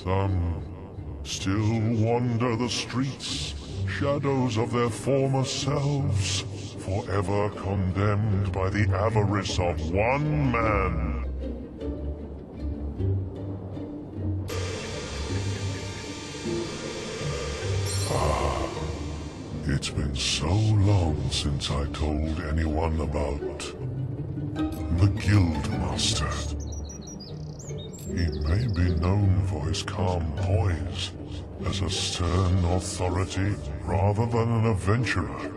Some still wander the streets, shadows of their former selves, forever condemned by the avarice of one man. It's been so long since I told anyone about the Guildmaster. He may be known for his calm poise, as a stern authority rather than an adventurer,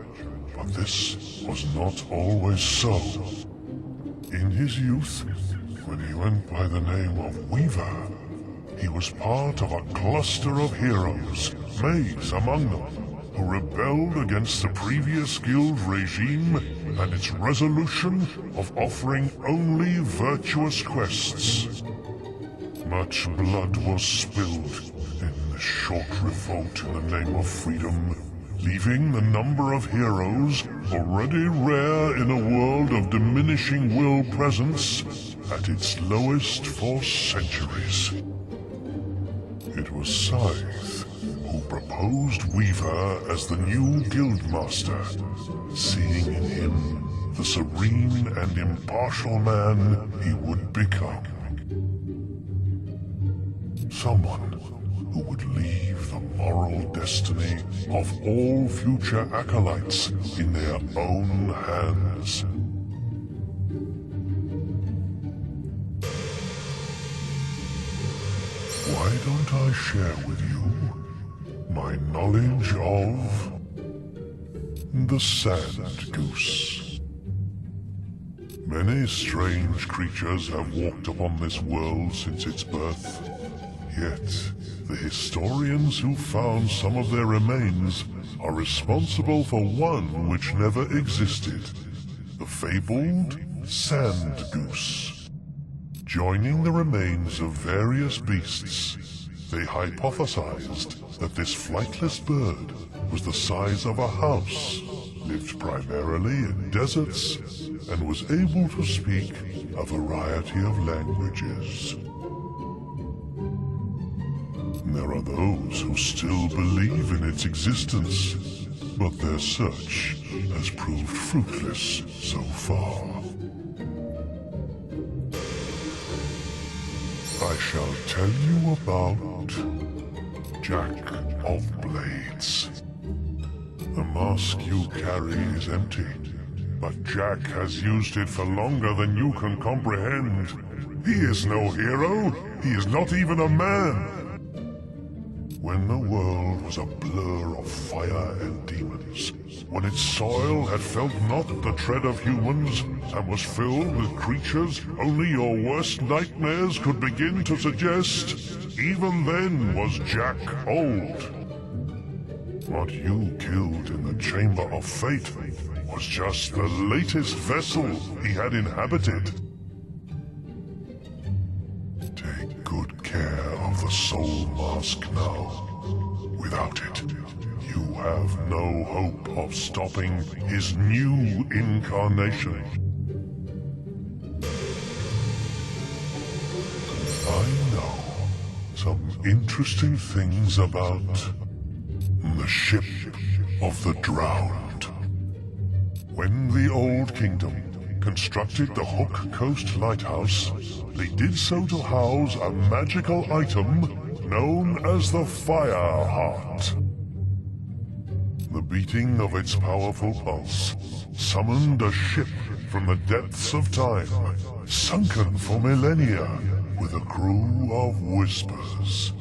but this was not always so. In his youth, when he went by the name of Weaver, he was part of a cluster of heroes, maids among them, who rebelled against the previous guild regime and its resolution of offering only virtuous quests. Much blood was spilled in this short revolt in the name of freedom, leaving the number of heroes, already rare in a world of diminishing will presence, at its lowest for centuries. It was Scythe who proposed Weaver as the new Guildmaster, seeing in him the serene and impartial man he would become. Someone who would leave the moral destiny of all future acolytes in their own hands. Why don't I share with you my knowledge of the Sand Goose? Many strange creatures have walked upon this world since its birth, yet the historians who found some of their remains are responsible for one which never existed, the fabled Sand Goose. Joining the remains of various beasts, they hypothesized that this flightless bird was the size of a house, lived primarily in deserts, and was able to speak a variety of languages. There are those who still believe in its existence, but their search has proved fruitless so far. I shall tell you about Jack of Blades. The mask you carry is empty, but Jack has used it for longer than you can comprehend. He is no hero. He is not even a man. When the world was a blur of fire and demons, when its soil had felt not the tread of humans and was filled with creatures only your worst nightmares could begin to suggest, even then was Jack old. What you killed in the Chamber of Fate was just the latest vessel he had inhabited. Take good care of the Soul Mask now. Without it, you have no hope of stopping his new incarnation. I know some interesting things about the Ship of the Drowned. When the Old Kingdom constructed the Hook Coast Lighthouse, they did so to house a magical item known as the Fire Heart. The beating of its powerful pulse summoned a ship from the depths of time, sunken for millennia, with a crew of whispers.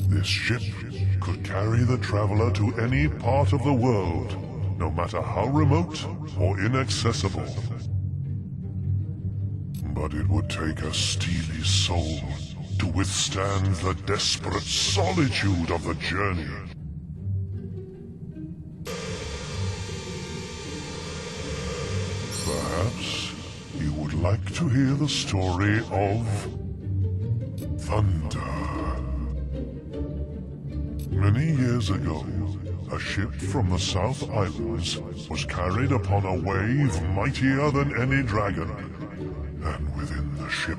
This ship could carry the traveler to any part of the world, no matter how remote or inaccessible. But it would take a steely soul to withstand the desperate solitude of the journey. Perhaps you would like to hear the story of Thunder. Many years ago, a ship from the South Islands was carried upon a wave mightier than any dragon. And within the ship,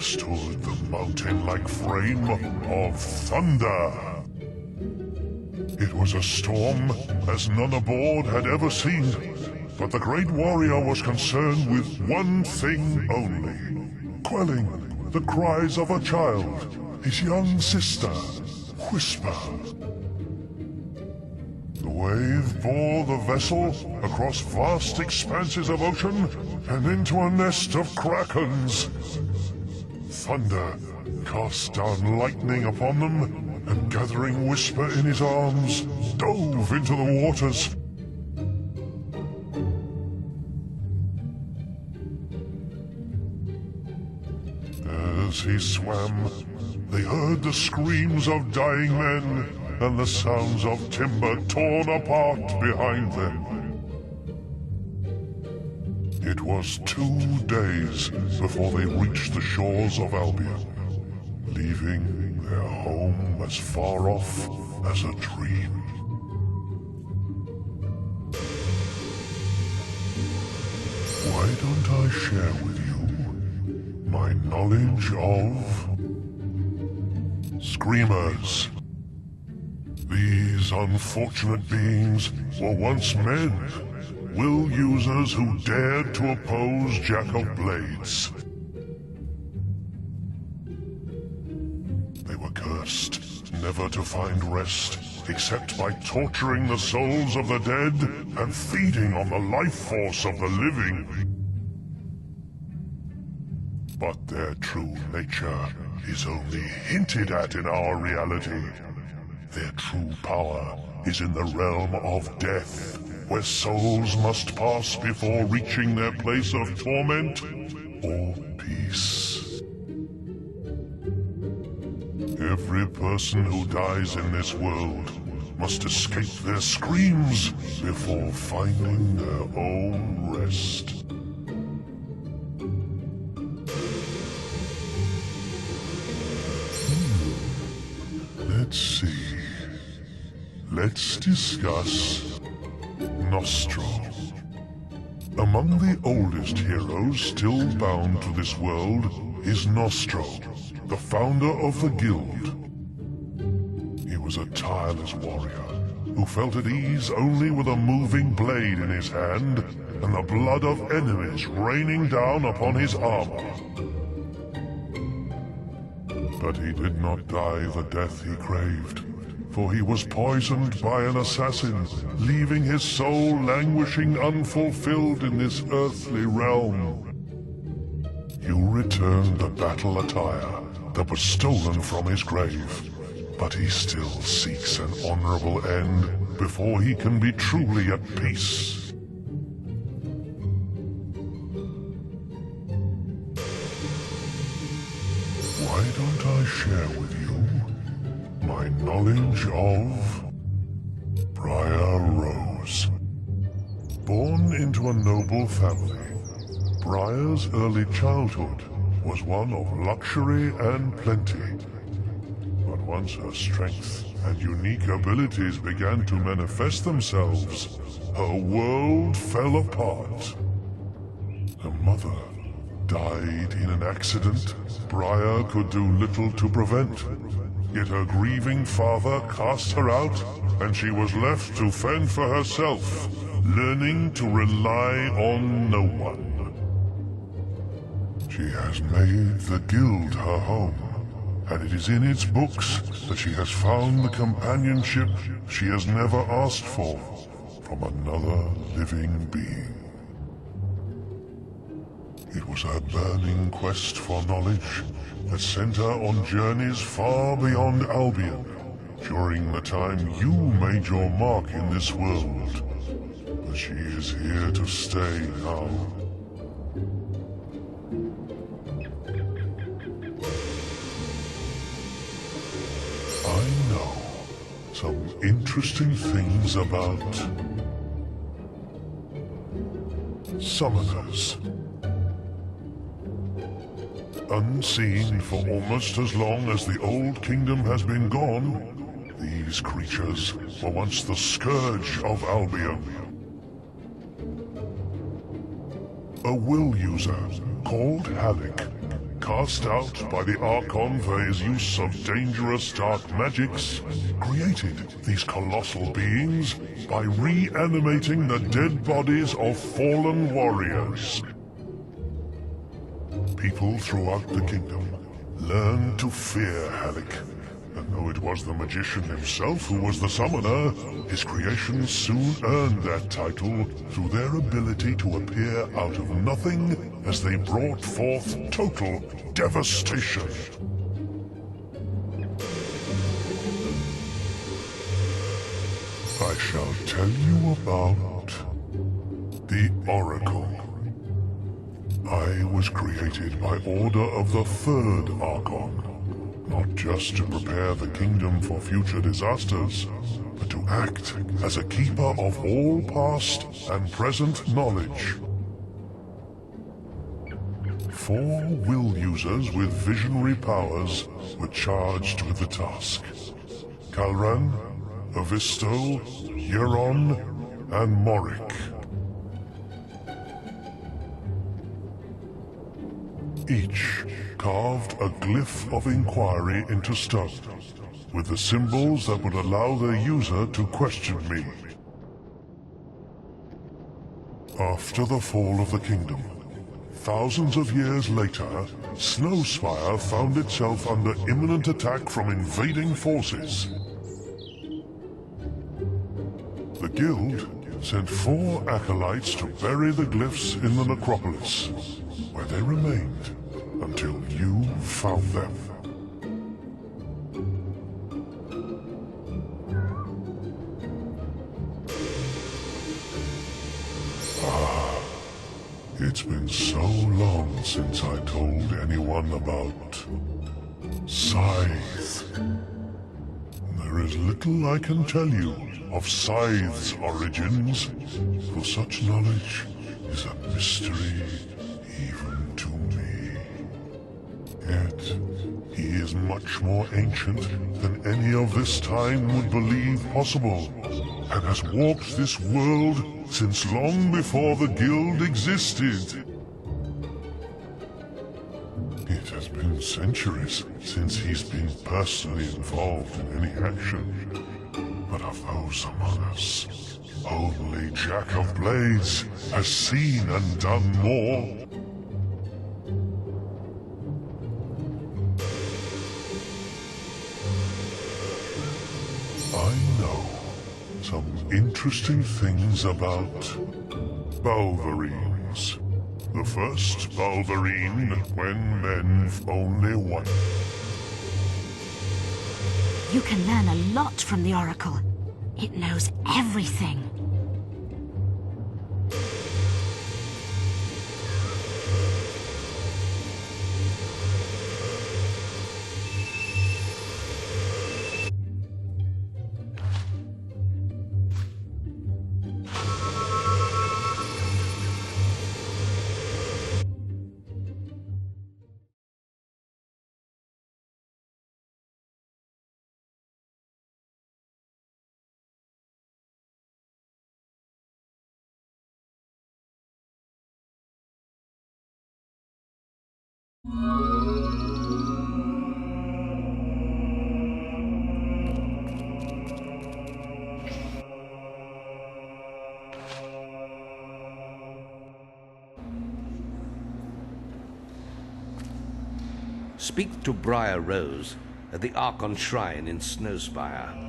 stood the mountain-like frame of thunder. It was a storm as none aboard had ever seen, but the great warrior was concerned with one thing only: quelling the cries of a child, his young sister, Whisper. The wave bore the vessel across vast expanses of ocean and into a nest of krakens. Thunder cast down lightning upon them, and gathering Whisper in his arms, dove into the waters. As he swam, they heard the screams of dying men and the sounds of timber torn apart behind them. It was 2 days before they reached the shores of Albion, leaving their home as far off as a dream. Why don't I share with you my knowledge of screamers? These unfortunate beings were once men, will users who dared to oppose Jack of Blades. They were cursed, never to find rest, except by torturing the souls of the dead and feeding on the life force of the living. But their true nature is only hinted at in our reality. Their true power is in the realm of death, where souls must pass before reaching their place of torment or peace. Every person who dies in this world must escape their screams before finding their own rest. Let's see. Let's discuss Nostro. Among the oldest heroes still bound to this world is Nostro, the founder of the guild. He was a tireless warrior who felt at ease only with a moving blade in his hand and the blood of enemies raining down upon his armor. But he did not die the death he craved, for he was poisoned by an assassin, leaving his soul languishing unfulfilled in this earthly realm. You returned the battle attire that was stolen from his grave, but he still seeks an honorable end before he can be truly at peace. Why don't I share with you my knowledge of Briar Rose? Born into a noble family, Briar's early childhood was one of luxury and plenty. But once her strength and unique abilities began to manifest themselves, her world fell apart. Her mother died in an accident Briar could do little to prevent. Yet her grieving father cast her out, and she was left to fend for herself, learning to rely on no one. She has made the guild her home, and it is in its books that she has found the companionship she has never asked for from another living being. It was her burning quest for knowledge that sent her on journeys far beyond Albion during the time you made your mark in this world. But she is here to stay now. I know some interesting things about summoners. Unseen for almost as long as the old kingdom has been gone, these creatures were once the scourge of Albion. A will user called Halleck cast out by the Archon for his use of dangerous dark magics, created these colossal beings by reanimating the dead bodies of fallen warriors. People throughout the kingdom learned to fear Halleck, and though it was the magician himself who was the summoner, his creations soon earned that title through their ability to appear out of nothing as they brought forth total devastation. I shall tell you about the Oracle. I was created by order of the Third Archon, not just to prepare the kingdom for future disasters, but to act as a keeper of all past and present knowledge. 4 will users with visionary powers were charged with the task. Kalran, Avisto, Euron, and Morik. Each carved a glyph of inquiry into stone, with the symbols that would allow their user to question me. After the fall of the kingdom, thousands of years later, Snowspire found itself under imminent attack from invading forces. The guild sent 4 acolytes to bury the glyphs in the necropolis, where they remained until you found them. It's been so long since I told anyone about Scythe. There is little I can tell you of Scythe's origins, for such knowledge is a mystery even to me. Yet, he is much more ancient than any of this time would believe possible, and has walked this world since long before the guild existed. It has been centuries since he's been personally involved in any action. But of those among us, only Jack of Blades has seen and done more. I know some interesting things about Balverines. The first Balverine when men only one. You can learn a lot from the Oracle. It knows everything. Speak to Briar Rose at the Archon Shrine in Snowspire.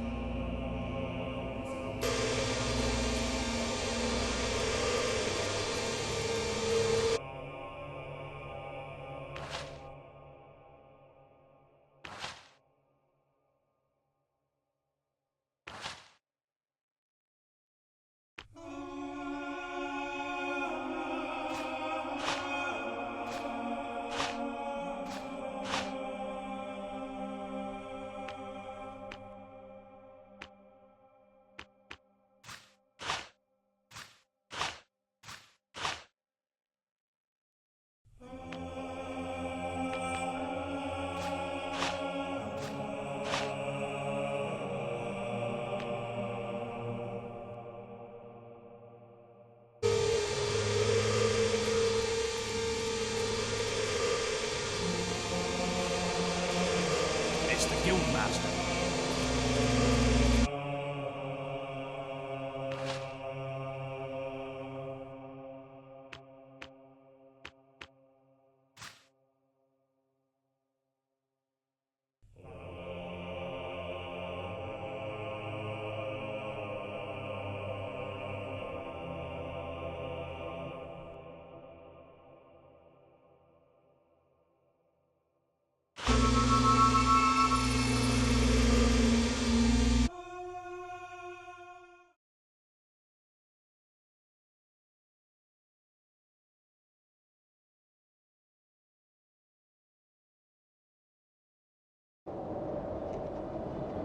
Guildmaster.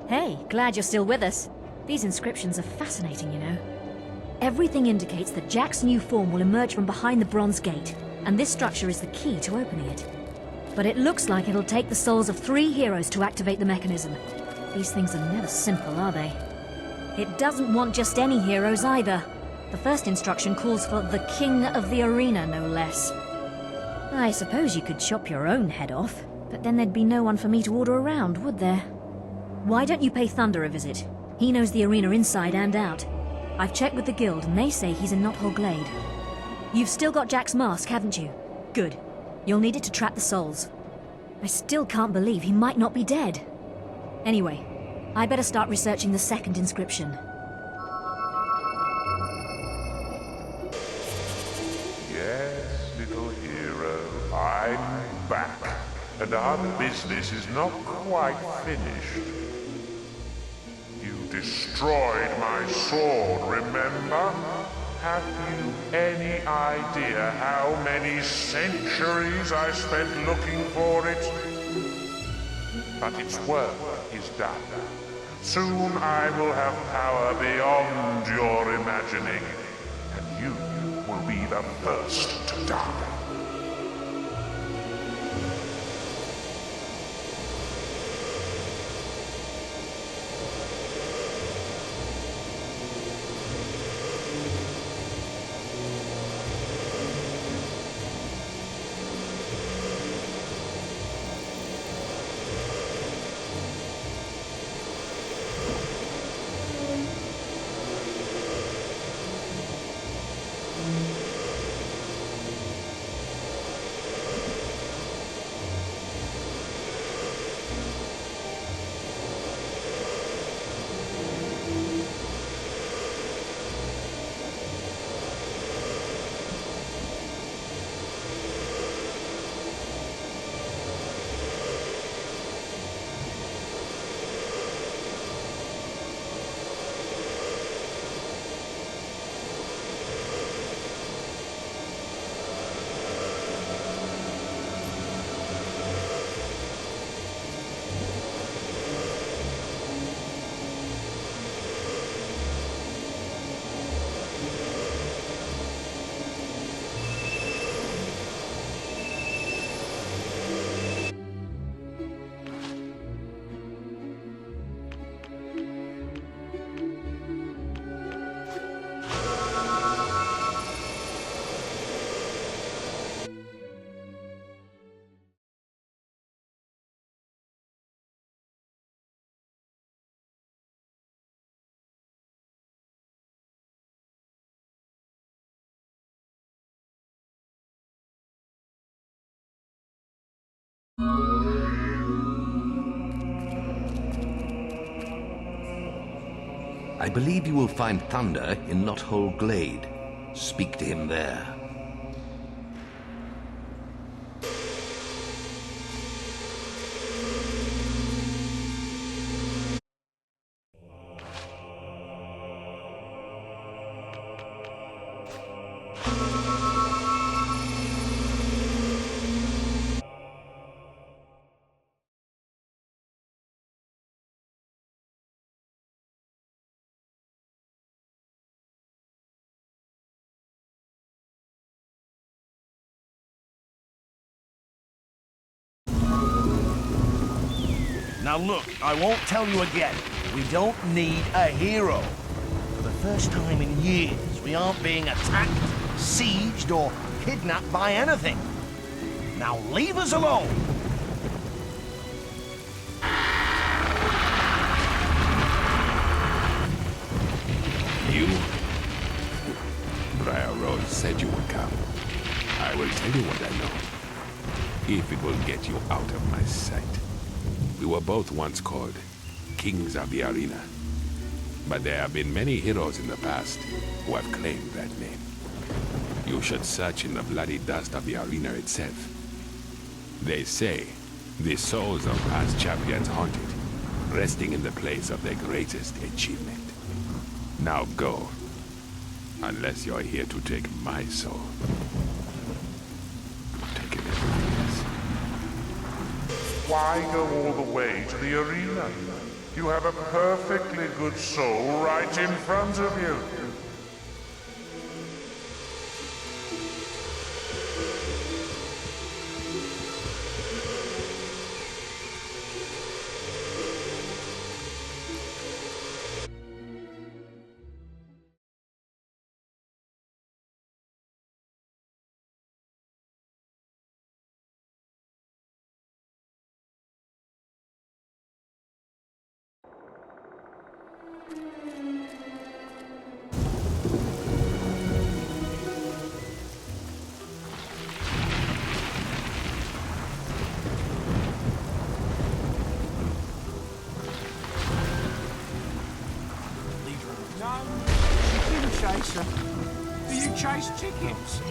Hey, glad you're still with us. These inscriptions are fascinating, you know. Everything indicates that Jack's new form will emerge from behind the bronze gate, and this structure is the key to opening it. But it looks like it'll take the souls of 3 heroes to activate the mechanism. These things are never simple, are they? It doesn't want just any heroes either. The first instruction calls for the King of the Arena, no less. I suppose you could chop your own head off, but then there'd be no one for me to order around, would there? Why don't you pay Thunder a visit? He knows the arena inside and out. I've checked with the guild and they say he's in Knothole Glade. You've still got Jack's mask, haven't you? Good. You'll need it to trap the souls. I still can't believe he might not be dead. Anyway, I better start researching the second inscription. Yes, little hero, I'm back. And our business is not quite finished. You destroyed my sword, remember? Have you any idea how many centuries I spent looking for it? But its work is done. Soon I will have power beyond your imagining, and you will be the first to die. I believe you will find Thunder in Knothole Glade. Speak to him there. Now look, I won't tell you again. We don't need a hero. For the first time in years, we aren't being attacked, sieged, or kidnapped by anything. Now leave us alone! You? Briar Rose said you would come. I will tell you what I know. If it will get you out of my sight. We were both once called Kings of the Arena. But there have been many heroes in the past who have claimed that name. You should search in the bloody dust of the arena itself. They say the souls of past champions haunt it, resting in the place of their greatest achievement. Now go. Unless you're here to take my soul. Take it else. Why go all the way to the arena? You have a perfectly good soul right in front of you. Chaser. Do you chase chickens?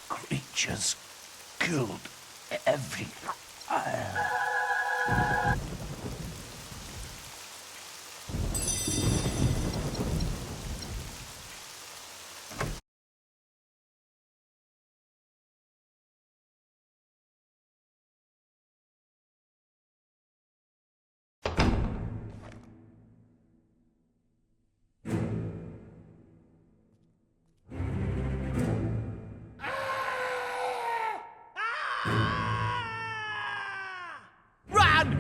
Creatures killed every...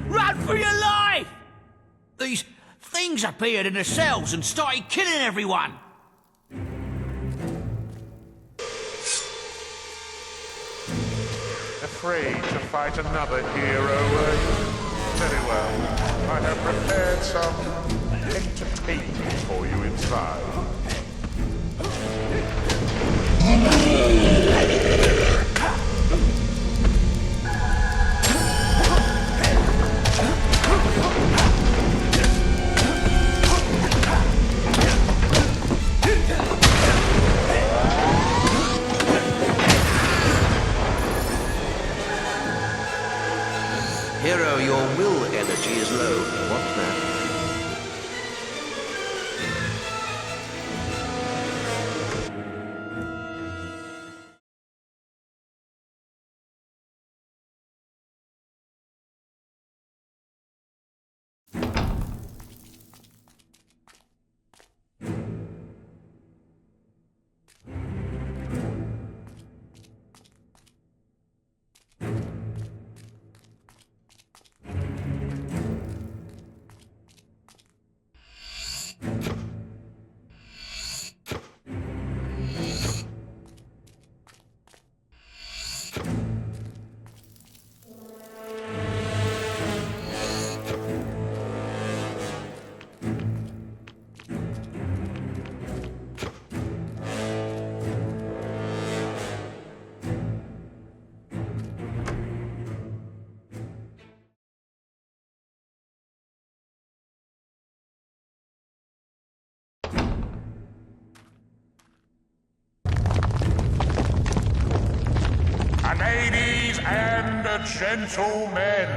Run for your life! These things appeared in the cells and started killing everyone. Afraid to fight another hero, were you? Very well. I have prepared some entertainment for you inside. Hero, your will energy is low. What's that? Ladies and gentlemen,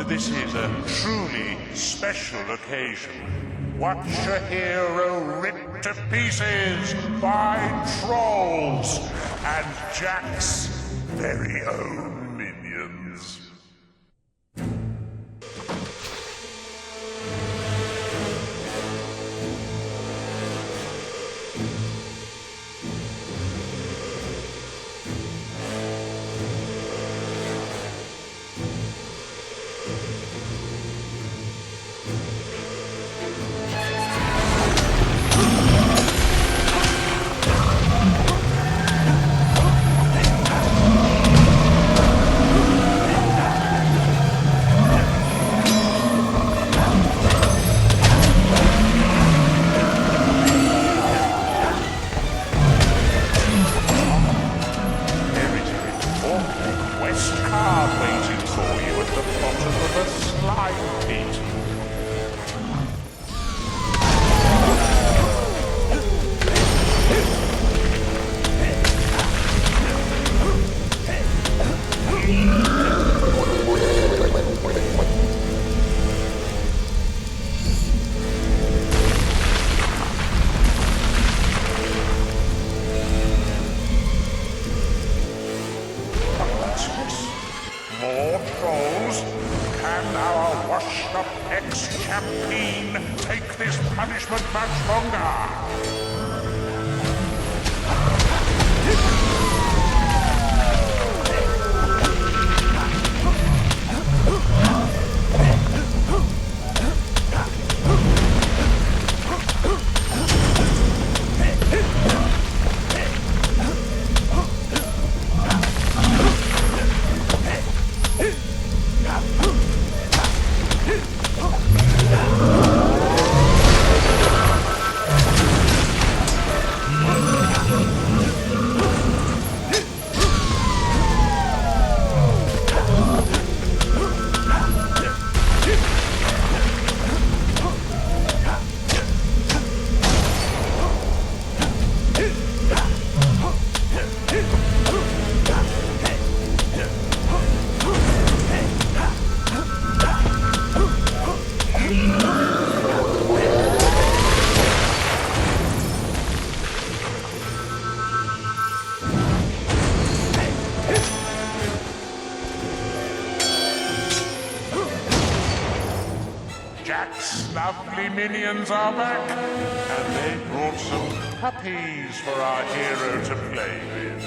this is a truly special occasion. Watch a hero ripped to pieces by trolls and Jack's very own minions. Waiting for you at the bottom of a slime pit. More trolls? Can our washed-up ex-champion take this punishment much longer? Jack's lovely minions are back, and they brought some puppies for our hero to play with.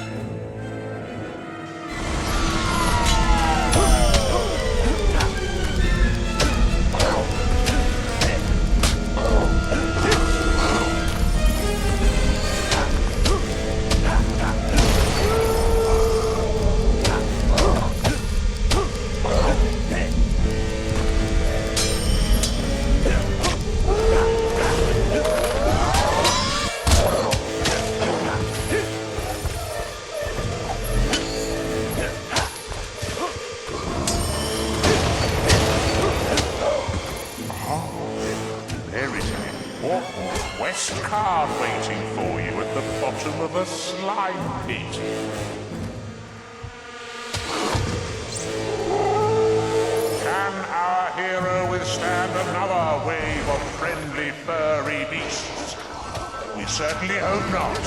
There is an important quest card waiting for you at the bottom of a slime pit. Can our hero withstand another wave of friendly furry beasts? We certainly hope not.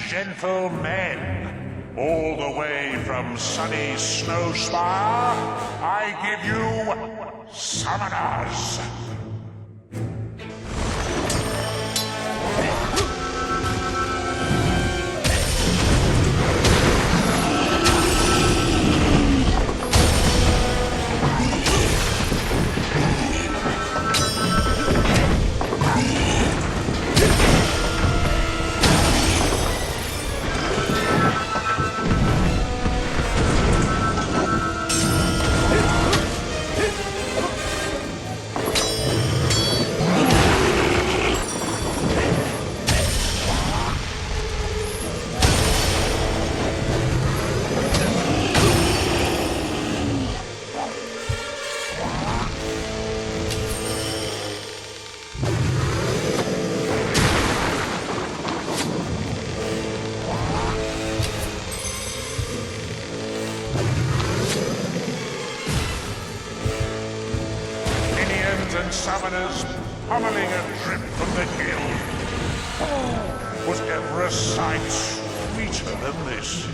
Gentlemen, all the way from sunny Snowspire, I give you Summoners. summoners pummeling a drip from the hill. Oh, was ever a sight sweeter than this?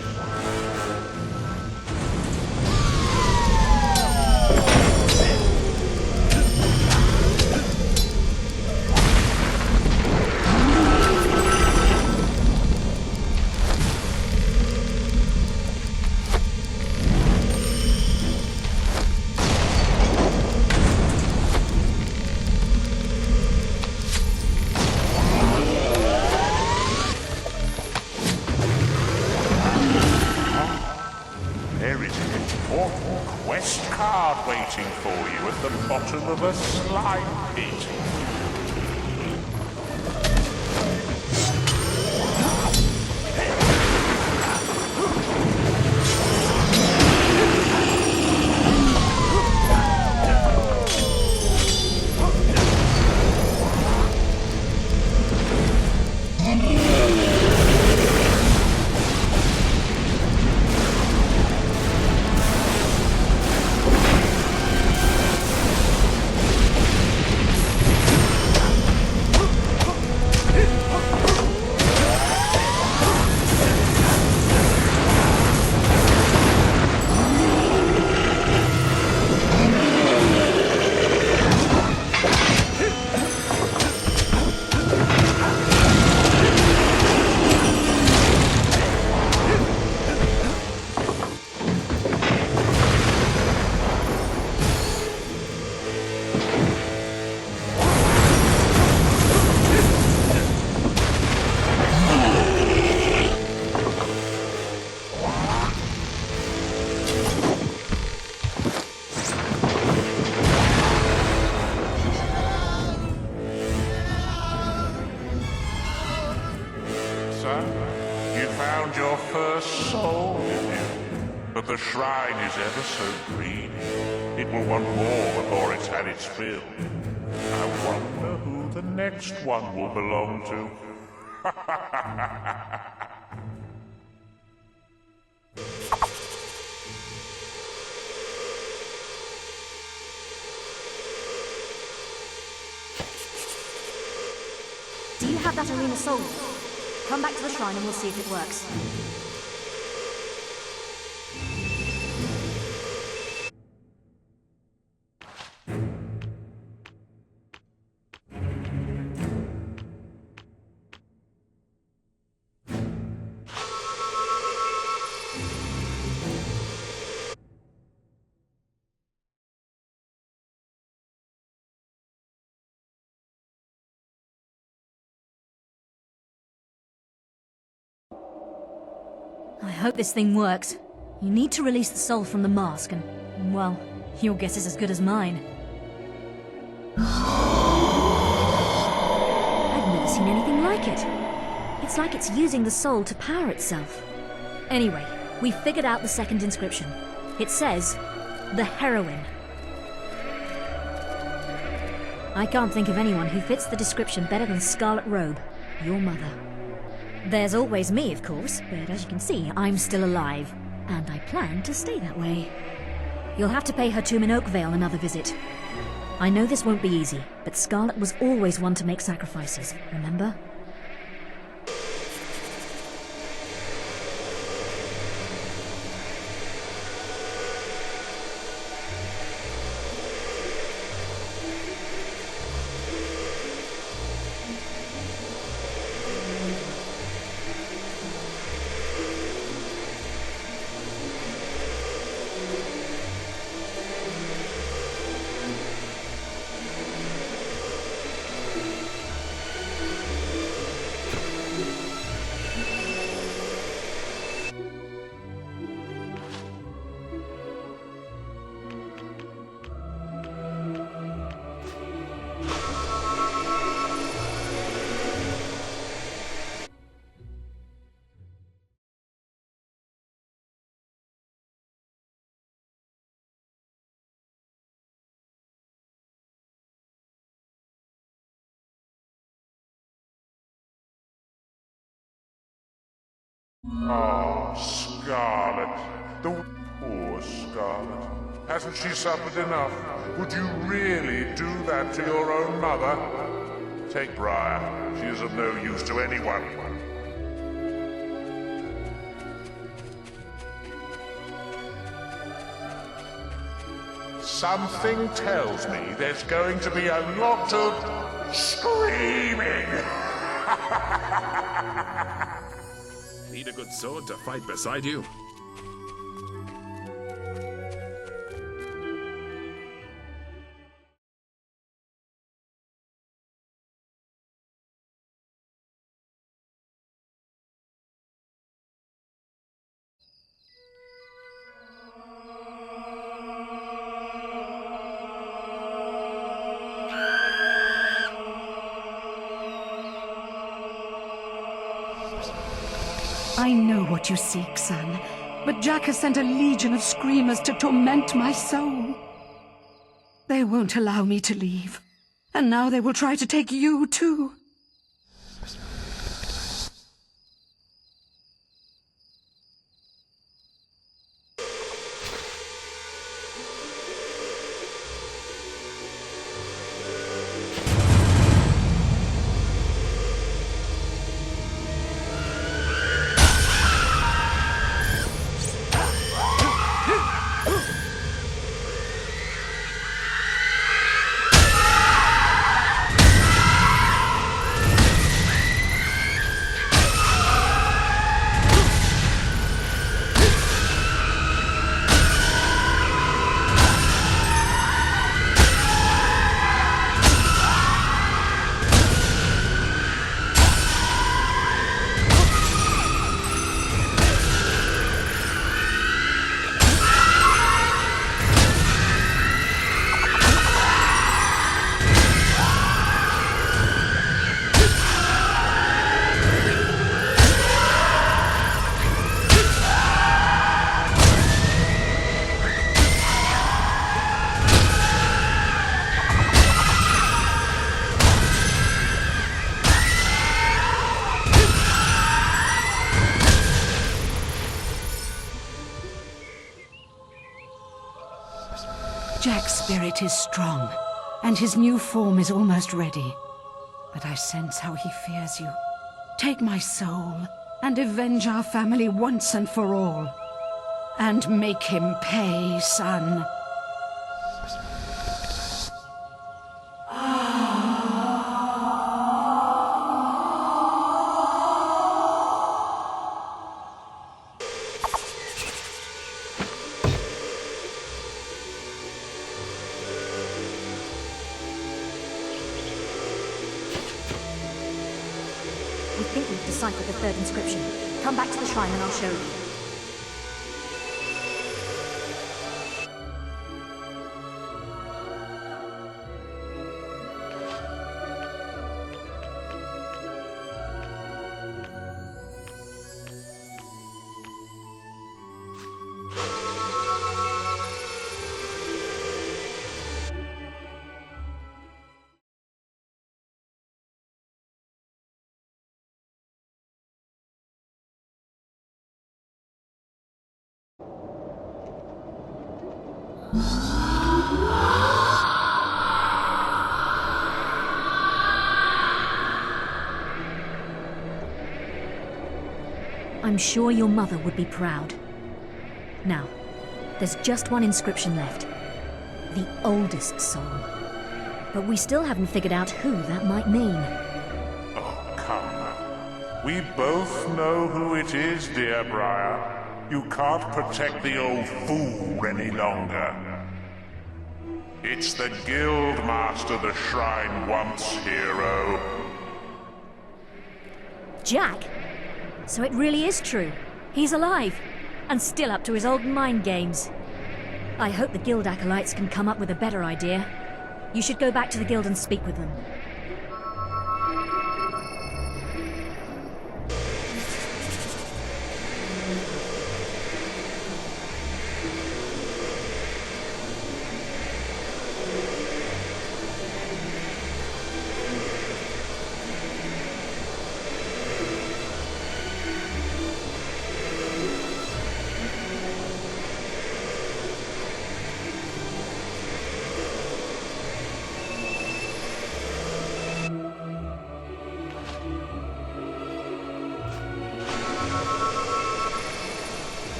There is an important quest card waiting for you at the bottom of a slime pit. You found your first soul, did you? But the shrine is ever so greedy. It will want more before it's had its fill. I wonder who the next one will belong to. Do you have that arena soul? Come back to the shrine and we'll see if it works. I hope this thing works. You need to release the soul from the mask and, well, your guess is as good as mine. I've never seen anything like it. It's like it's using the soul to power itself. Anyway, we figured out the second inscription. It says, the heroine. I can't think of anyone who fits the description better than Scarlet Robe, your mother. There's always me, of course, but as you can see, I'm still alive, and I plan to stay that way. You'll have to pay her tomb in Oakvale another visit. I know this won't be easy, but Scarlet was always one to make sacrifices, remember? Ah, Scarlet, the poor Poor Scarlet. Hasn't she suffered enough? Would you really do that to your own mother? Take Briar. She is of no use to anyone. Something tells me there's going to be a lot of screaming. Need a good sword to fight beside you? I know what you seek, son, but Jack has sent a legion of screamers to torment my soul. They won't allow me to leave, and now they will try to take you too. Jack's spirit is strong, and his new form is almost ready. But I sense how he fears you. Take my soul, and avenge our family once and for all. And make him pay, son. We think we've deciphered the third inscription. Come back to the shrine and I'll show you. I'm sure your mother would be proud. Now, there's just one inscription left. The oldest soul. But we still haven't figured out who that might mean. Oh, come now. We both know who it is, dear Briar. You can't protect the old fool any longer. It's the Guildmaster the Shrine wants, hero. Jack? So it really is true. He's alive, and still up to his old mind games. I hope the Guild acolytes can come up with a better idea. You should go back to the Guild and speak with them.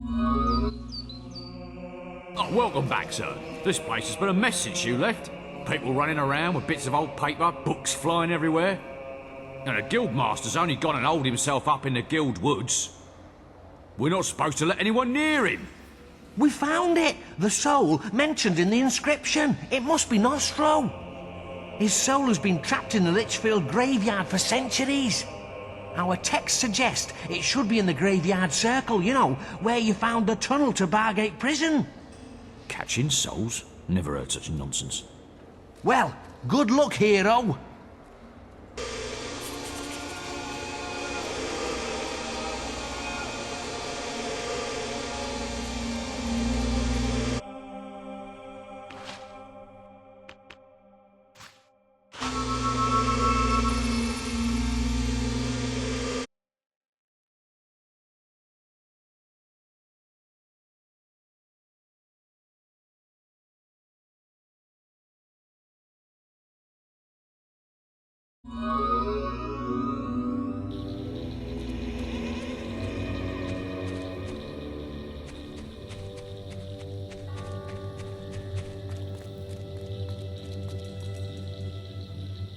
Oh, welcome back, sir. This place has been a mess since you left. People running around with bits of old paper, books flying everywhere. And the guildmaster's only gone and holed himself up in the guild woods. We're not supposed to let anyone near him. We found it! The soul mentioned in the inscription. It must be Nostro. His soul has been trapped in the Litchfield graveyard for centuries. Our texts suggest it should be in the graveyard circle, you know, where you found the tunnel to Bargate Prison. Catching souls? Never heard such nonsense. Well, good luck, hero.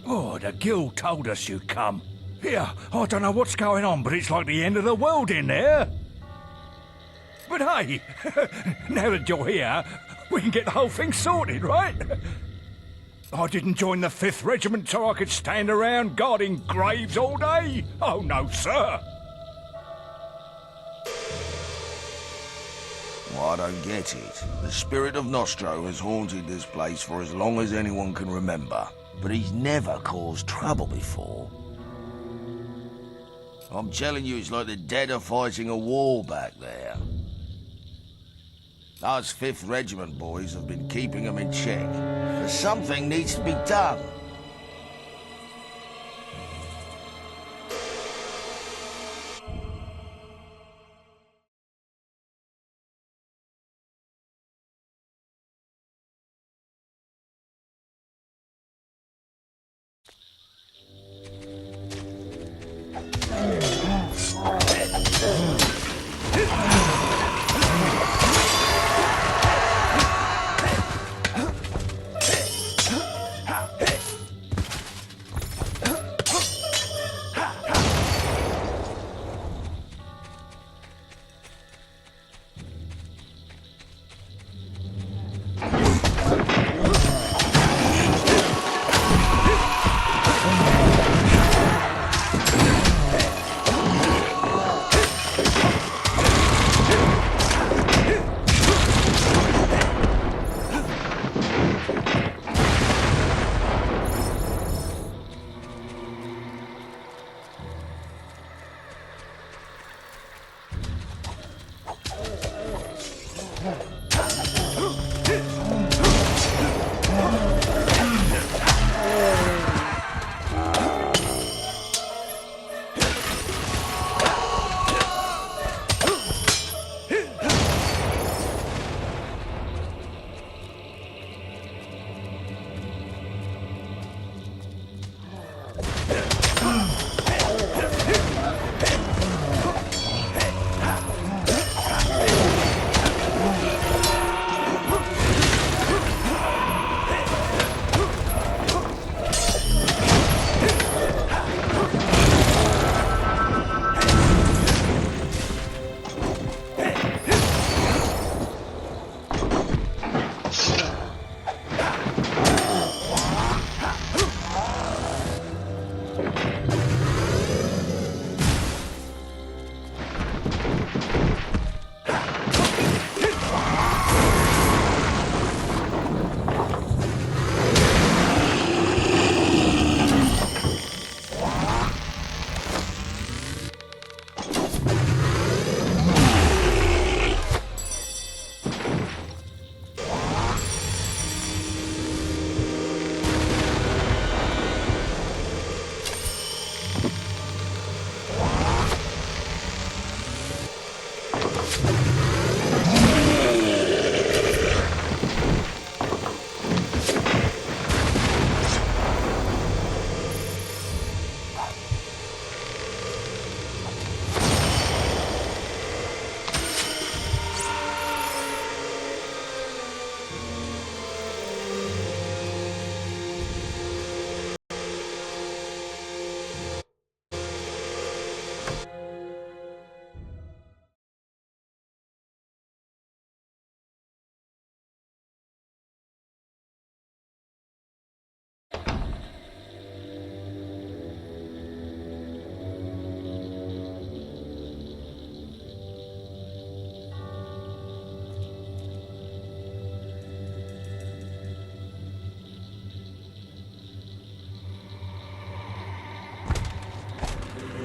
Oh, the guild told us you'd come. Yeah, I don't know what's going on, but it's like the end of the world in there. But hey, now that you're here, we can get the whole thing sorted, right? I didn't join the 5th Regiment so I could stand around guarding graves all day. Oh, no, sir. Well, I don't get it. The spirit of Nostro has haunted this place for as long as anyone can remember, but he's never caused trouble before. I'm telling you, it's like the dead are fighting a war back there. Us 5th Regiment boys have been keeping them in check, but something needs to be done.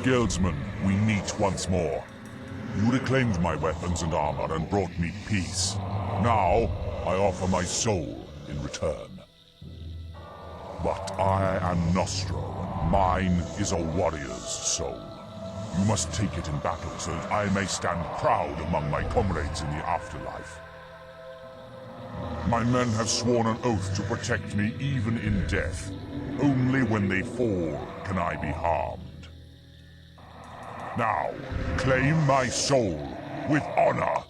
guildsmen, we meet once more. You reclaimed my weapons and armor and brought me peace. Now, I offer my soul in return. But I am Nostro, and mine is a warrior's soul. You must take it in battle so that I may stand proud among my comrades in the afterlife. My men have sworn an oath to protect me even in death. Only when they fall can I be harmed. Now, claim my soul with honor.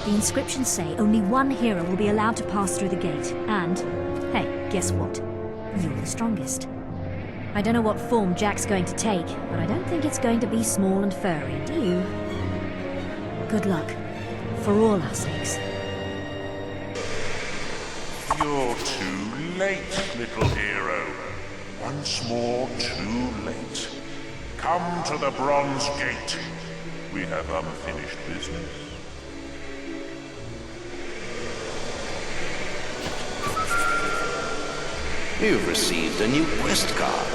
The inscriptions say only one hero will be allowed to pass through the gate, and, hey, guess what? You're the strongest. I don't know what form Jack's going to take, but I don't think it's going to be small and furry, do you? Good luck, for all our sakes. You're too late, little hero. Once more, too late. Come to the Bronze Gate. We have unfinished business. You've received a new quest card.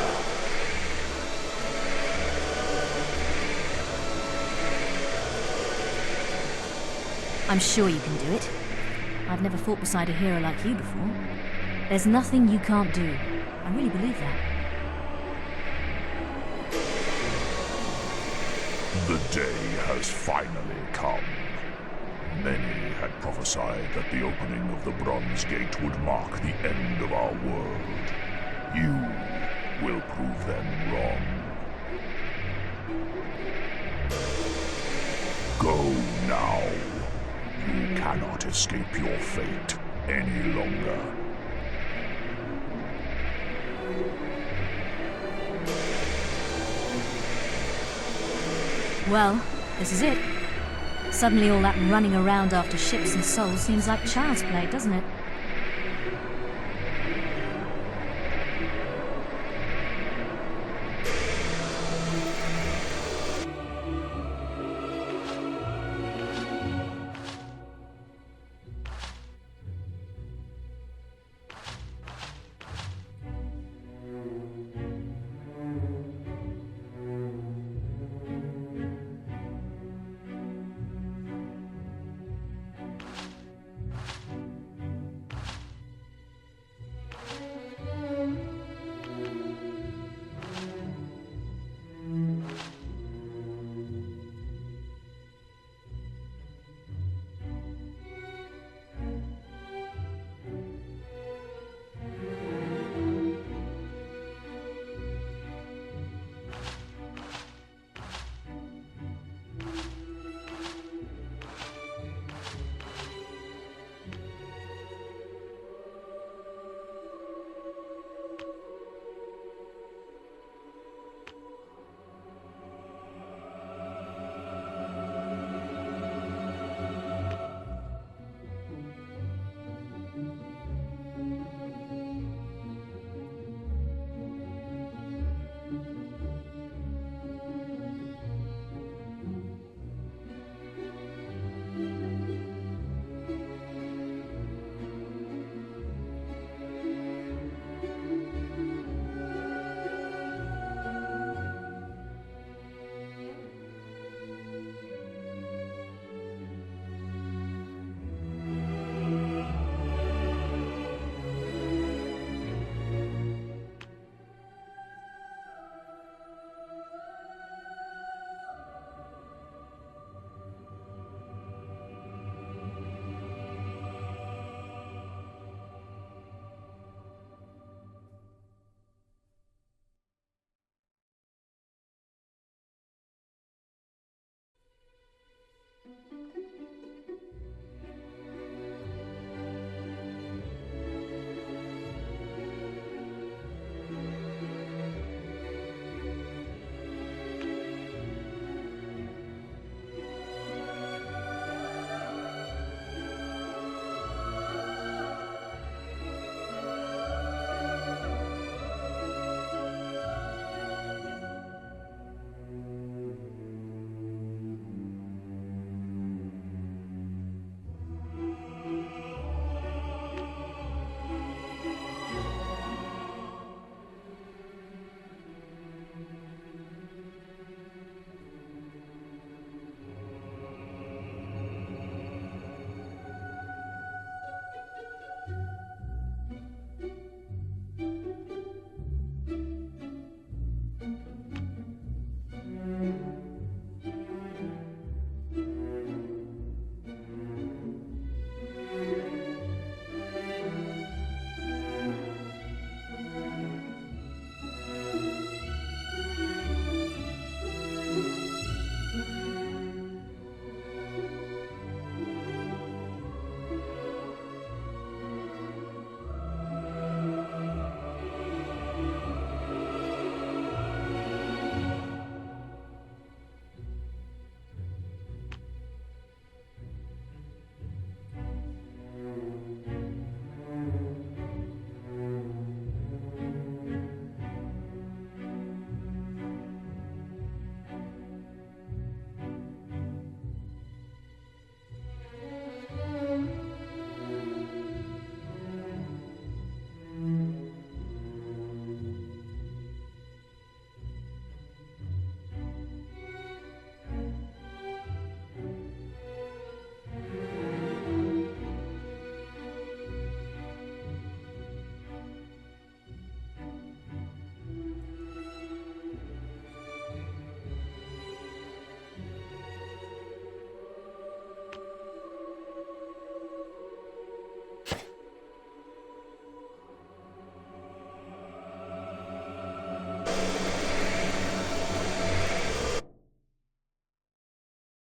I'm sure you can do it. I've never fought beside a hero like you before. There's nothing you can't do. I really believe that. The day has finally come. Many had prophesied that the opening of the Bronze Gate would mark the end of our world. You will prove them wrong. Go now. You cannot escape your fate any longer. Well, this is it. Suddenly all that running around after ships and souls seems like child's play, doesn't it?